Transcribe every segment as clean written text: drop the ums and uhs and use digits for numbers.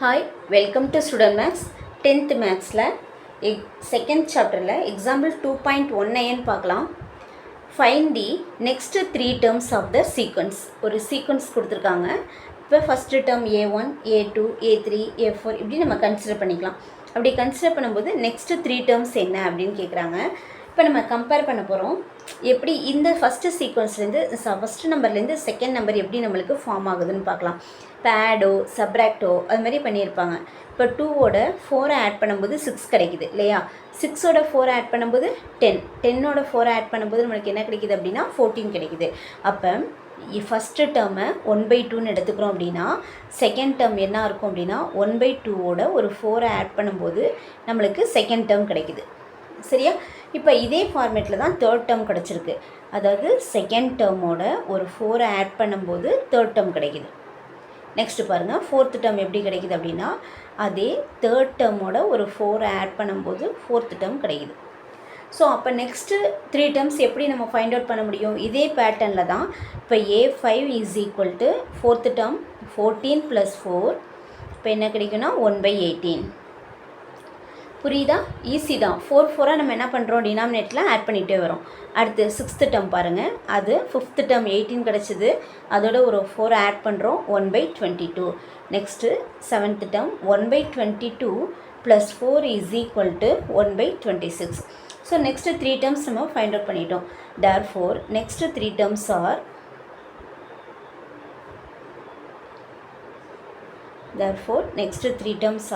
Hi, welcome to student maths. 10th மேக்ஸில் second சாப்டரில் example 2.19 பார்க்கலாம். Find the next 3 terms of the sequence. ஒரு sequence கொடுத்துருக்காங்க. இப்போ first term A1, A2, A3, A4 இப்படி நம்ம கன்சிடர் பண்ணிக்கலாம். அப்படி கன்சிடர் பண்ணும்போது நெக்ஸ்ட்டு 3 டேர்ம்ஸ் என்ன அப்படின்னு கேட்குறாங்க. இப்போ நம்ம கம்பேர் பண்ண போகிறோம். எப்படி இந்த ஃபஸ்ட்டு சீக்வன்ஸ்லேருந்து ஃபஸ்ட்டு நம்பர்லேருந்து செகண்ட் நம்பர் எப்படி நம்மளுக்கு ஃபார்ம் ஆகுதுன்னு பார்க்கலாம். இப்போ ஆடோ சப்ராக்டோ அது மாதிரி பண்ணியிருப்பாங்க. இப்போ 2ஓட 4 ஆட் பண்ணும்போது 6 கிடைக்குது இல்லையா. 6ஓட 4 ஆட் பண்ணும்போது 10, 10ஓட 4 ஆட் பண்ணும்போது நம்மளுக்கு என்ன கிடைக்குது அப்படின்னா 14 கிடைக்குது. அப்போ ஃபஸ்ட்டு டேர்மை 1/2ன்னு எடுத்துக்கிறோம் அப்படின்னா செகண்ட் டேர்ம் என்ன இருக்கும் அப்படின்னா 1/2ஓட ஒரு 4 ஆட் பண்ணும்போது நம்மளுக்கு செகண்ட் டேர்ம் கிடைக்குது. சரியா. இப்போ இதே ஃபார்மேட்டில் தான் தேர்ட் டேர்ம் கிடச்சிருக்கு. அதாவது செகண்ட் டேர்மோட ஒரு 4 ஆட் பண்ணும்போது தேர்ட் டேர்ம் கிடைக்குது. நெக்ஸ்ட்டு பாருங்கள், ஃபோர்த்து டேர்ம் எப்படி கிடைக்குது அப்படின்னா அதே தேர்ட் டேர்மோட ஒரு 4 ஆட் பண்ணும்போது ஃபோர்த்து டேர்ம் கிடைக்குது. ஸோ அப்போ நெக்ஸ்ட்டு 3 டேர்ம்ஸ் எப்படி நம்ம ஃபைண்ட் அவுட் பண்ண முடியும்? இதே பேட்டர்னில் தான். இப்போ A5 is equal to fourth term 14 + 4. இப்போ என்ன கிடைக்குன்னா 1/18. புரியுதா? ஈஸி தான். 4 நம்ம என்ன பண்ணுறோம், டினாமினேட்டில் ஆட் பண்ணிகிட்டே வரோம். அடுத்து 6th டேர்ம் பாருங்கள், அது 5th டேர்ம் 18 கிடச்சிது. அதோட ஒரு 4 ஆட் பண்ணுறோம், 1/22. Next 7th term 1/22 + 4 is equal to 1/26. So next 3 terms நம்ம ஃபைண்ட் அவுட் பண்ணிட்டோம். Therefore next 3 terms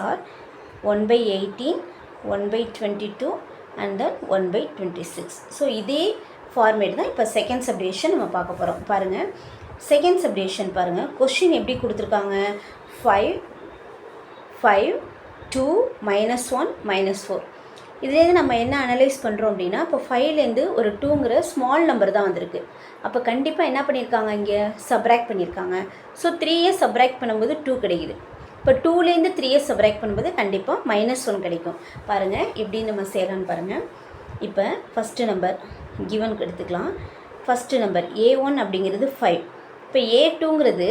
R 1/18, 1/22 and then 1/26. So இதே ஃபார்மேட் தான் இப்போ செகண்ட் சப்டிவிஷன் நம்ம பார்க்க போகிறோம். பாருங்கள், செகண்ட் சப்டிவிஷன் பாருங்கள். கொஷின் எப்படி கொடுத்துருக்காங்க? 5, 2, -1, -4. இதுலேருந்து நம்ம என்ன அனலைஸ் பண்ணுறோம் அப்படின்னா இப்போ 5லேருந்து ஒரு 2ங்கிற ஸ்மால் நம்பர் தான் வந்திருக்கு. அப்போ கண்டிப்பாக என்ன பண்ணியிருக்காங்க, இங்கே சப்ராக்ட் பண்ணியிருக்காங்க. ஸோ 3யை சப்ராக்ட் பண்ணும்போது 2 கிடைக்குது. இப்போ 2லேருந்து 3யை சப்ராக்ட் பண்ணும்போது கண்டிப்பாக -1 கிடைக்கும். பாருங்கள் எப்படி நம்ம செய்யலான்னு பாருங்கள். இப்போ ஃபஸ்ட்டு நம்பர் கிவனுக்கு எடுத்துக்கலாம். ஃபஸ்ட்டு நம்பர் A1 அப்படிங்கிறது 5. இப்போ A2ங்கிறது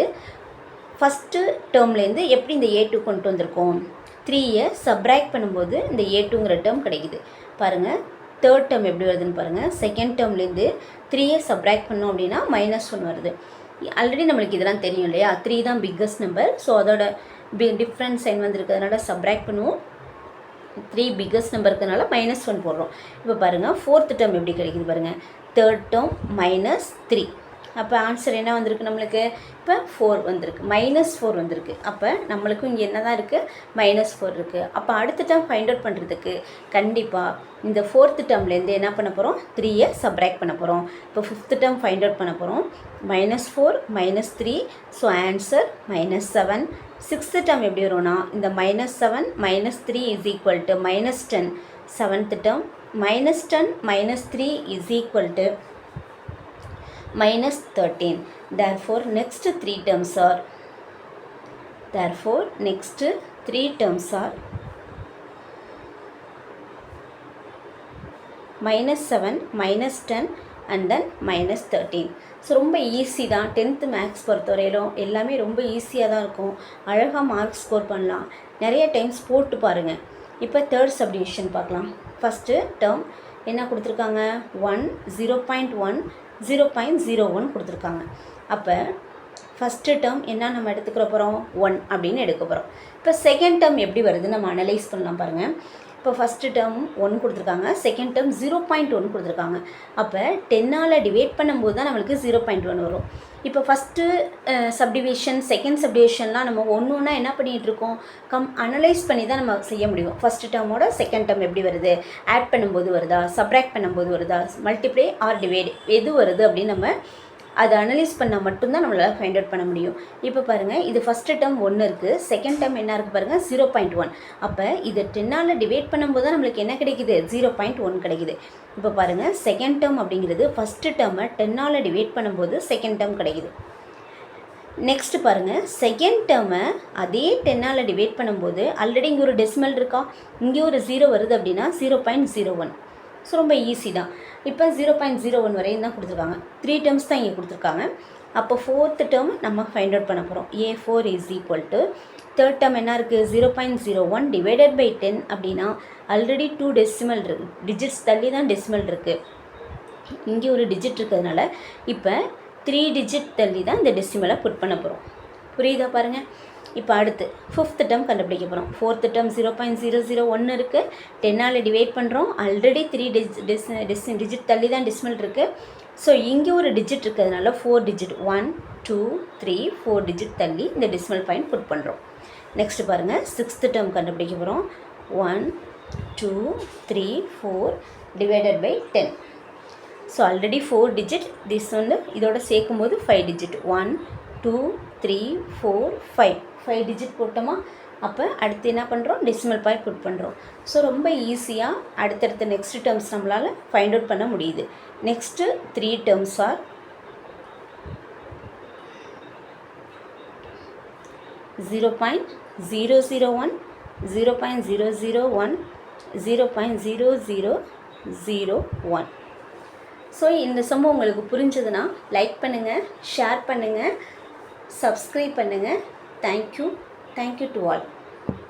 ஃபஸ்ட்டு டேர்ம்லேருந்து எப்படி இந்த A2 கொண்டு வந்திருக்கோம்? 3யை சப்ராக்ட் பண்ணும்போது இந்த A2ங்கிற டேர்ம் கிடைக்குது. பாருங்கள் தேர்ட் டேர்ம் எப்படி வருதுன்னு பாருங்கள். செகண்ட் டேர்ம்லேருந்து 3யை சப்ராக்ட் பண்ணோம் அப்படின்னா -1 வருது. ஆல்ரெடி நம்மளுக்கு இதெல்லாம் தெரியும் இல்லையா. 3 தான் பிக்கஸ்ட் நம்பர். ஸோ அதோட டிஃப்ரெண்ட் சைன் வந்திருக்கிறதுனால சப்ராக்ட் பண்ணுவோம். 3 பிக்கஸ்ட் நம்பருக்குனால -1 போடுறோம். இப்போ பாருங்கள் ஃபோர்த் டேர்ம் எப்படி கிடைக்குது பாருங்கள். Third term -3. அப்போ ஆன்சர் என்ன வந்திருக்கு நம்மளுக்கு? இப்போ 4 வந்திருக்கு, -4 வந்திருக்கு. அப்போ நம்மளுக்கும் இங்கே என்ன தான் இருக்குது? -4 இருக்குது. அப்போ அடுத்த டேர்ம் ஃபைண்ட் அவுட் பண்ணுறதுக்கு கண்டிப்பாக இந்த ஃபோர்த்து டேர்ம்லேருந்து என்ன பண்ண போகிறோம்? 3யை சப்ராக்ட் பண்ண போகிறோம். இப்போ ஃபிஃப்த்து டேர்ம் ஃபைண்ட் அவுட் பண்ண போகிறோம். -4, -3. So answer -7. சிக்ஸ்த்து டேர்ம் எப்படி வரும்னா இந்த -7, -3 is equal to -10. Seventh term -10, -3 is equal to -13. Therefore next 3 terms are -7, -10 and then -13. So ரொம்ப ஈஸி தான். 10th மேக்ஸ் பொறுத்தவரையிலும் எல்லாமே ரொம்ப ஈஸியாக தான் இருக்கும். அழகாக மார்க் ஸ்கோர் பண்ணலாம். நிறைய டைம்ஸ் போட்டு பாருங்கள். இப்போ தேர்ட் சப்டிவிஷன் பார்க்கலாம். ஃபஸ்ட்டு டேர்ம் என்ன கொடுத்துருக்காங்க? 1, 0.1, 0.01 கொடுத்துருக்காங்க. அப்போ ஃபஸ்ட்டு டேர்ம் என்ன நம்ம எடுத்துக்கிற போகிறோம்? 1 அப்படின்னு எடுக்க போகிறோம். இப்போ செகண்ட் டேர்ம் எப்படி வருதுன்னு நம்ம அனலைஸ் பண்ணலாம் பாருங்கள். இப்போ ஃபஸ்ட்டு டேர்ம் 1 கொடுத்துருக்காங்க, செகண்ட் டேர்ம் 0.1 கொடுத்துருக்காங்க. அப்போ 10ஆல் டிவைட் பண்ணும்போது தான் நம்மளுக்கு 0.1 வரும். இப்போ ஃபஸ்ட்டு சப்டிவிஷன் செகண்ட் சப்டிவிஷன்லாம் நம்ம ஒன்றுனா என்ன பண்ணிகிட்ருக்கோம்? அனலைஸ் பண்ணி தான் நம்ம செய்ய முடியும். ஃபஸ்ட்டு டேர்மோட செகண்ட் டேர்ம் எப்படி வருது, ஆட் பண்ணும்போது வருதா, சப்ராக்ட் பண்ணும்போது வருதா, மல்டிப்ளை ஆர் டிவைட் எது வருது அப்படின்னு நம்ம அதை அனலைஸ் பண்ணால் மட்டும்தான் நம்மளால் ஃபைண்ட் அவுட் பண்ண முடியும். இப்போ பாருங்கள், இது ஃபஸ்ட்டு டேர்ம் 1 இருக்குது, செகண்ட் டேர்ம் என்ன இருக்குது பாருங்கள் 0.1. அப்போ இது 10ஆல் டிவைட் பண்ணும்போது தான் நம்மளுக்கு என்ன கிடைக்குது? 0.1 கிடைக்குது. இப்போ பாருங்கள் செகண்ட் டேர்ம் அப்படிங்கிறது ஃபஸ்ட்டு டேர்மை 10ஆல் டிவைட் பண்ணும்போது செகண்ட் டேர்ம் கிடைக்குது. நெக்ஸ்ட்டு பாருங்கள், செகண்ட் டேர்மை அதே 10ஆல் டிவைட் பண்ணும்போது ஆல்ரெடி இங்கே ஒரு டெசிமல் இருக்கா, இங்கே ஒரு 0 வருது அப்படின்னா 0.01. ஸோ ரொம்ப ஈஸி தான். இப்போ 0.01 வரையும் தான் கொடுத்துருக்காங்க. 3 டேர்ம்ஸ் தான் இங்கே கொடுத்துருக்காங்க. அப்போ ஃபோர்த்து டேர்ம் நம்ம ஃபைண்ட் அவுட் பண்ண போகிறோம். A4 is equal to third term என்ன இருக்குது 0.01 டிவைடட் பை 10 அப்படின்னா ஆல்ரெடி 2 டெசிமல் இருக்குது, டிஜிட்ஸ் தள்ளி தான் டெசிமல் இருக்குது. இங்கே ஒரு டிஜிட் இருக்கிறதுனால இப்போ 3 டிஜிட் தள்ளி தான் இந்த டெசிமலை புட் பண்ண போகிறோம். புரியுதா பாருங்கள். இப்போ அடுத்து ஃபிஃப்த் டேர்ம் கண்டுபிடிக்க போகிறோம். ஃபோர்த்து டேர்ம் 0.001 இருக்குது, 10ஆல் டிவைட் பண்ணுறோம். ஆல்ரெடி 3 டிஜிட் தள்ளி தான் டெசிமல் இருக்குது. ஸோ இங்கே ஒரு டிஜிட் இருக்கிறதுனால 4 டிஜிட் 1 2 3 4 டிஜிட் தள்ளி இந்த டெசிமல் பாயிண்ட் புட் பண்ணுறோம். நெக்ஸ்ட்டு பாருங்கள் சிக்ஸ்த்து டேர்ம் கண்டுபிடிக்க போகிறோம். 1 2 3 4 divided by 10. So already 4 digit, this வந்து இதோட சேர்க்கும் போது 5 டிஜிட் 1 2 3 4 5 டிஜிட் போட்டோமா. அப்போ அடுத்து என்ன பண்ணுறோம், டெசிமல் பாயிண்ட் புட் பண்ணுறோம். ஸோ ரொம்ப ஈஸியாக அடுத்தடுத்த நெக்ஸ்ட் டேர்ம்ஸ் நம்மளால் ஃபைண்ட் அவுட் பண்ண முடியுது. Next 3 terms R 0.001 0.001 0.0001. ஸோ இந்த சம்பவம் உங்களுக்கு புரிஞ்சதுன்னா லைக் பண்ணுங்கள், ஷேர் பண்ணுங்கள், சப்ஸ்கிரைப் பண்ணுங்கள். Thank you to all.